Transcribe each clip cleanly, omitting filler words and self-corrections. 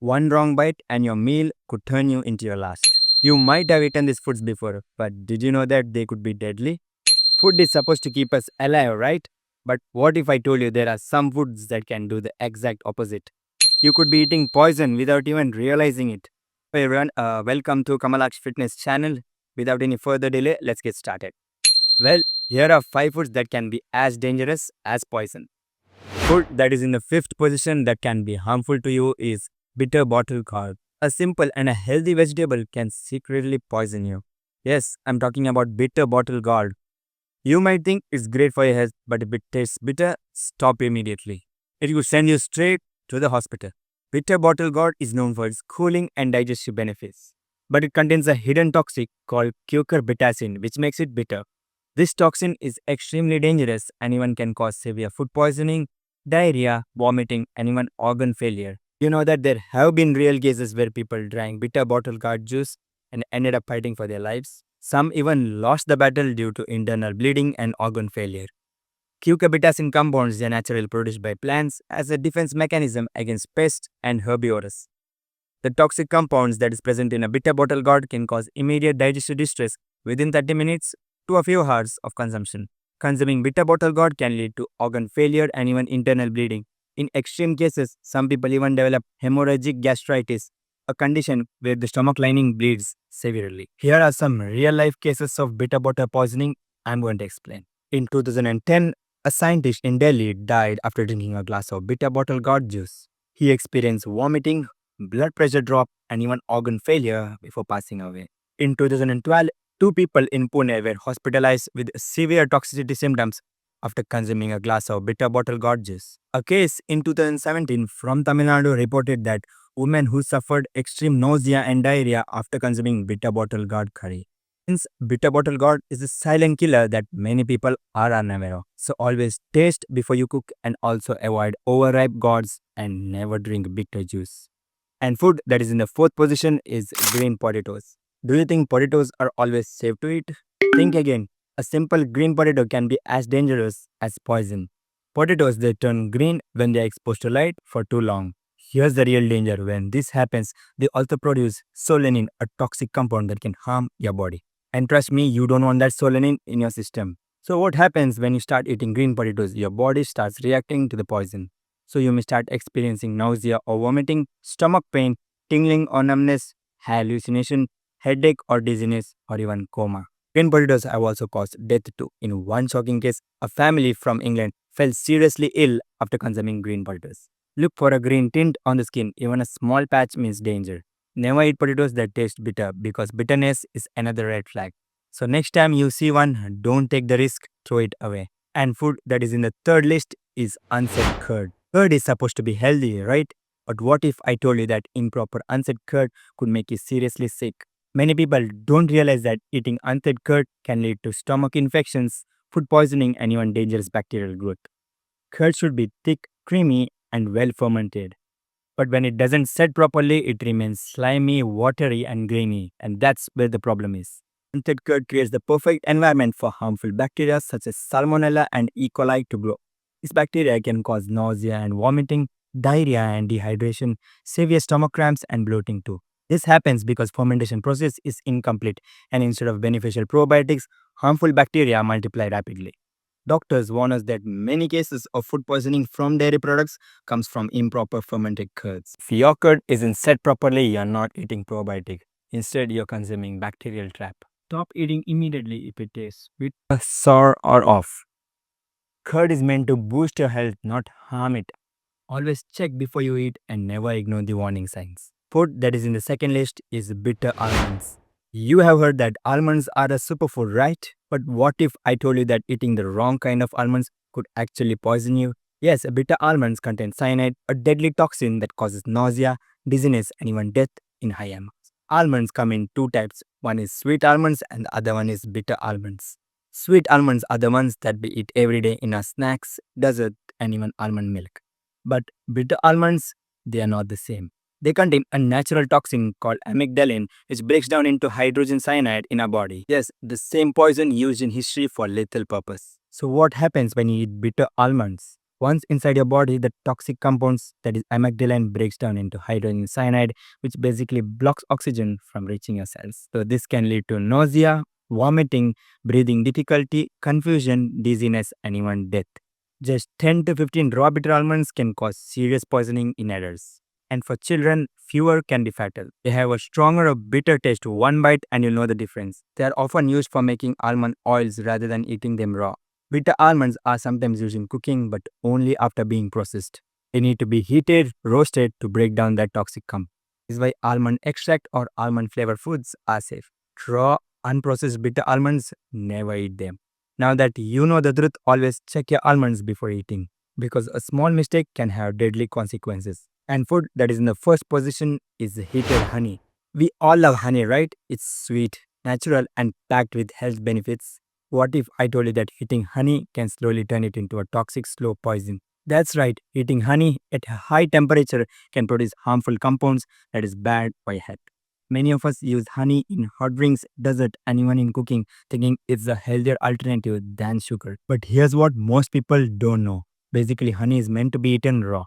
One wrong bite and your meal could turn you into your last. You might have eaten these foods before, but did you know that they could be deadly? Food is supposed to keep us alive, right? But what if I told you there are some foods that can do the exact opposite? You could be eating poison without even realizing it. Hey everyone, welcome to Kamalaksh Fitness channel. Without any further delay, let's get started. Well, here are 5 foods that can be as dangerous as poison. Food that is in the fifth position that can be harmful to you is bitter bottle gourd. A simple and a healthy vegetable can secretly poison you. Yes, I'm talking about bitter bottle gourd. You might think it's great for your health, but if it tastes bitter, stop immediately. It could send you straight to the hospital. Bitter bottle gourd is known for its cooling and digestive benefits, but it contains a hidden toxic called cucurbitacin, which makes it bitter. This toxin is extremely dangerous and even can cause severe food poisoning, diarrhea, vomiting, and even organ failure. You know that there have been real cases where people drank bitter bottle gourd juice and ended up fighting for their lives. Some even lost the battle due to internal bleeding and organ failure. Cucurbitacin compounds are naturally produced by plants as a defense mechanism against pests and herbivores. The toxic compounds that is present in a bitter bottle gourd can cause immediate digestive distress within 30 minutes to a few hours of consumption. Consuming bitter bottle gourd can lead to organ failure and even internal bleeding. In extreme cases, some people even develop hemorrhagic gastritis, a condition where the stomach lining bleeds severely. Here are some real life cases of bitter bottle poisoning I'm going to explain. In 2010, a scientist in Delhi died after drinking a glass of bitter bottle gourd juice. He experienced vomiting, blood pressure drop, and even organ failure before passing away. In 2012, two people in Pune were hospitalized with severe toxicity symptoms after consuming a glass of bitter bottle gourd juice. A case in 2017 from Tamil Nadu reported that women who suffered extreme nausea and diarrhea after consuming bitter bottle gourd curry. Since bitter bottle gourd is a silent killer that many people are unaware of. So always taste before you cook and also avoid overripe gourds and never drink bitter juice. And food that is in the fourth position is green potatoes. Do you think potatoes are always safe to eat? Think again. A simple green potato can be as dangerous as poison. Potatoes they turn green when they are exposed to light for too long. Here's the real danger. When this happens, they also produce solanine, a toxic compound that can harm your body. And trust me, you don't want that solanine in your system. So what happens when you start eating green potatoes? Your body starts reacting to the poison. So you may start experiencing nausea or vomiting, stomach pain, tingling or numbness, hallucination, headache or dizziness, or even coma. Green potatoes have also caused death too. In one shocking case, a family from England fell seriously ill after consuming green potatoes. Look for a green tint on the skin. Even a small patch means danger. Never eat potatoes that taste bitter because bitterness is another red flag. So next time you see one, don't take the risk, throw it away. And food that is in the third list is unset curd. Curd is supposed to be healthy, right? But what if I told you that improper unset curd could make you seriously sick? Many people don't realize that eating unset curd can lead to stomach infections, food poisoning, and even dangerous bacterial growth. Curd should be thick, creamy, and well fermented. But when it doesn't set properly, it remains slimy, watery, and grainy, and that's where the problem is. Unset curd creates the perfect environment for harmful bacteria such as Salmonella and E. coli to grow. This bacteria can cause nausea and vomiting, diarrhea and dehydration, severe stomach cramps, and bloating too. This happens because fermentation process is incomplete, and instead of beneficial probiotics, harmful bacteria multiply rapidly. Doctors warn us that many cases of food poisoning from dairy products comes from improper fermented curds. If your curd isn't set properly, you're not eating probiotic. Instead, you're consuming bacterial trap. Stop eating immediately if it tastes sweet, sour, or off. Curd is meant to boost your health, not harm it. Always check before you eat and never ignore the warning signs. Food that is in the second list is bitter almonds. You have heard that almonds are a superfood, right? But what if I told you that eating the wrong kind of almonds could actually poison you? Yes, bitter almonds contain cyanide, a deadly toxin that causes nausea, dizziness, and even death in high amounts. Almonds come in two types. One is sweet almonds and the other one is bitter almonds. Sweet almonds are the ones that we eat every day in our snacks, dessert, and even almond milk. But bitter almonds, they are not the same. They contain a natural toxin called amygdalin, which breaks down into hydrogen cyanide in our body. Yes, the same poison used in history for lethal purpose. So what happens when you eat bitter almonds? Once inside your body, the toxic compounds, that is amygdalin, breaks down into hydrogen cyanide, which basically blocks oxygen from reaching your cells. So this can lead to nausea, vomiting, breathing difficulty, confusion, dizziness, and even death. Just 10 to 15 raw bitter almonds can cause serious poisoning in adults. And for children, fewer can be fatal. They have a stronger or bitter taste. One bite and you'll know the difference. They are often used for making almond oils rather than eating them raw. Bitter almonds are sometimes used in cooking, but only after being processed. They need to be heated, roasted to break down that toxic compound. This is why almond extract or almond flavored foods are safe. Raw, unprocessed bitter almonds, never eat them. Now that you know the truth, always check your almonds before eating, because a small mistake can have deadly consequences. And food that is in the first position is heated honey. We all love honey, right? It's sweet, natural, and packed with health benefits. What if I told you that eating honey can slowly turn it into a toxic slow poison? That's right, eating honey at a high temperature can produce harmful compounds that is bad for your health. Many of us use honey in hot drinks, dessert, and even in cooking, thinking it's a healthier alternative than sugar. But here's what most people don't know. Basically, honey is meant to be eaten raw.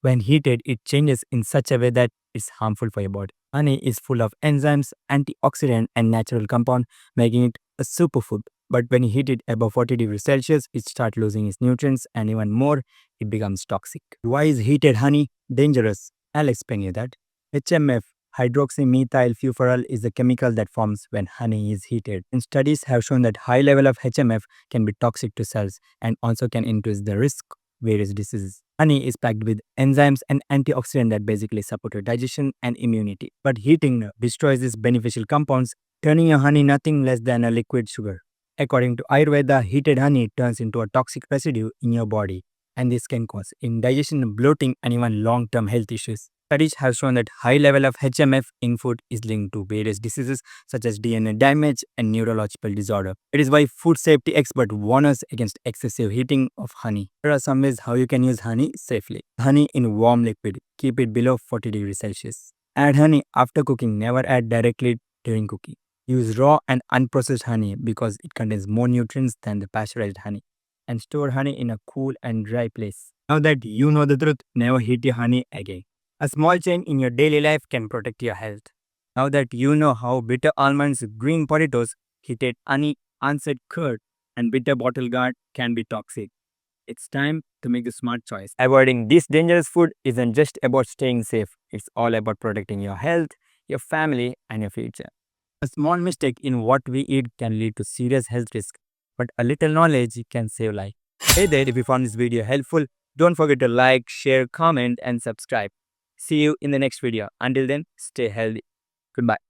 When heated, it changes in such a way that it's harmful for your body. Honey is full of enzymes, antioxidant, and natural compound, making it a superfood. But when you heat it above 40 degrees Celsius, it starts losing its nutrients, and even more, it becomes toxic. Why is heated honey dangerous? I'll explain you that. HMF, hydroxymethyl fumarate, is a chemical that forms when honey is heated. And studies have shown that high level of HMF can be toxic to cells and also can increase the risk of various diseases. Honey is packed with enzymes and antioxidants that basically support your digestion and immunity. But heating destroys these beneficial compounds, turning your honey nothing less than a liquid sugar. According to Ayurveda, heated honey turns into a toxic residue in your body, and this can cause indigestion, bloating, and even long-term health issues. Studies have shown that high level of HMF in food is linked to various diseases such as DNA damage and neurological disorder. It is why food safety experts warn us against excessive heating of honey. There are some ways how you can use honey safely. Honey in warm liquid. Keep it below 40 degrees Celsius. Add honey after cooking. Never add directly during cooking. Use raw and unprocessed honey because it contains more nutrients than the pasteurized honey. And store honey in a cool and dry place. Now that you know the truth, never heat your honey again. A small change in your daily life can protect your health. Now that you know how bitter almonds, green potatoes, heated honey, unset curd, and bitter bottle gourd can be toxic, it's time to make a smart choice. Avoiding this dangerous food isn't just about staying safe, it's all about protecting your health, your family, and your future. A small mistake in what we eat can lead to serious health risks, but a little knowledge can save life. Hey there, if you found this video helpful, don't forget to like, share, comment, and subscribe. See you in the next video. Until then, stay healthy. Goodbye.